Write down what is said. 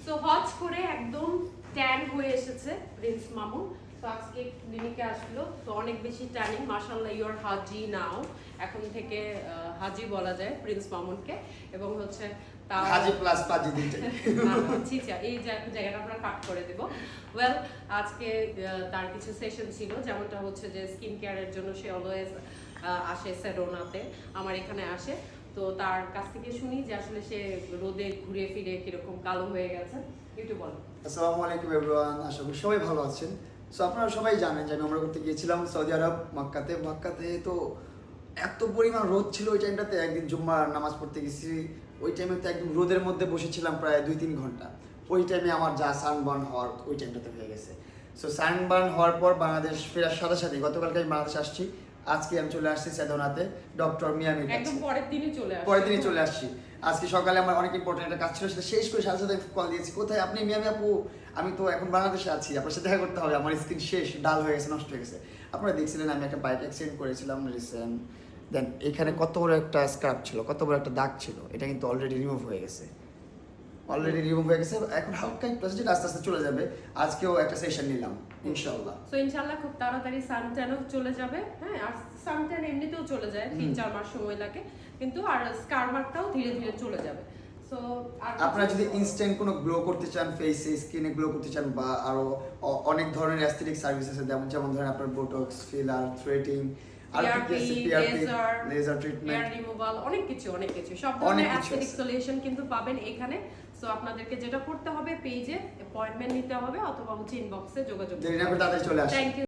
So হজ করে একদম tan হয়ে এসেছে প্রিন্স মামুন। তো আজকে ক্লিনিকে আসলো, তো অনেক বেশি ট্যানিং, মাশাআল্লাহ ইউ আর হাজি নাও। এখন থেকে হাজি বলা যায় প্রিন্স মামুনকে। এবং হচ্ছে তার হাজি প্লাস পাজি দিতে এই জায়গাটা আমরা কাট করে দেব। ওয়েল, আজকে তার কিছু সেশন ছিল, যেমনটা হচ্ছে যে স্কিন কেয়ারের জন্য সে অলওয়েজ আসে সেরোনাতে, আমার এখানে আসে। তো তার কাছ থেকে শুনি যে আসলে সে রোদে ঘুরে ফিরে কিরকম কালো হয়ে গেছে, একটু বলো। আসসালামু আলাইকুম এভরিওয়ান, আশা করি সবাই ভালো আছেন। সো আপনারা সবাই জানেন যে আমি আমরা করতে গিয়েছিলাম সৌদি আরব মক্কাতে তো এত পরিমাণ রোদ ছিল ওই টাইমটাতে। একদিন জুম্মার নামাজ পড়তে গেছি, ওই টাইমে তো একদম রোদের মধ্যে বসেছিলাম প্রায় 2-3 ঘন্টা। ওই টাইমে আমার যা সানবার্ন হওয়ার ওই টাইমটাতে হয়ে গেছে। সো সানবার্ন হওয়ার পর বাংলাদেশ ফেরার সাথে সাথে গতকালকে আমি বাংলাদেশ আসছি, আজকে আমি চলে আসছি সেদোনাতে ডক্টর মিয়ামির কাছে। একদম পরের দিনই চলে আসছি। আজকে সকালে আমার অনেক ইম্পর্টেন্ট একটা কাজ ছিল, সেটা শেষ করে সাথে সাথে কল দিয়েছি, কোথায় আপনি মিয়ামি আপু? আমি তো এখন বাংলাদেশে আছি, আপনার সাথে দেখা করতে হবে, আমার স্ক্রিন শেষ, ডাল হয়ে গেছে, নষ্ট হয়ে গেছে। আপনারা দেখছিলেন আমি একটা বাইক অ্যাক্সিডেন্ট করেছিলাম রিসেন্ট। দেন এখানে কত বড় একটা স্ক্র্যাপ ছিল, কত বড় একটা দাগ ছিল, এটা কিন্তু অলরেডি রিমুভ হয়ে গেছে। এখন হালকা একটু আস্তে আস্তে চলে যাবে। আজকেও একটা সেশন নিলাম ইনশাআল্লাহ। সো ইনশাআল্লাহ খুব তাড়াতাড়ি সানট্যানও চলে যাবে। হ্যাঁ, আর সানট্যান এমনিতেও চলে যায়, 3-4 মাস সময় লাগে, কিন্তু আর স্কার মার্কটাও ধীরে ধীরে চলে যাবে। সো আপনারা যদি ইনস্ট্যান্ট কোনো গ্লো করতে চান, ফেসে স্কিনে গ্লো করতে চান, বা আরো অনেক ধরনের অ্যাস্থেটিক সার্ভিস আছে, যেমন ধরেন আপনার botox, filler, threading, laser treatment, hair removal, অনেক কিছু সব ধরনের অ্যাস্থেটিক সলিউশন কিন্তু পাবেন এখানে। সো আপনাদেরকে যেটা করতে হবে, পেজে অ্যাপয়েন্টমেন্ট নিতে হবে অথবা হচ্ছে ইনবক্সে যোগাযোগ করতে হবে। তাড়াতাড়ি চলে আসুন। Thank you.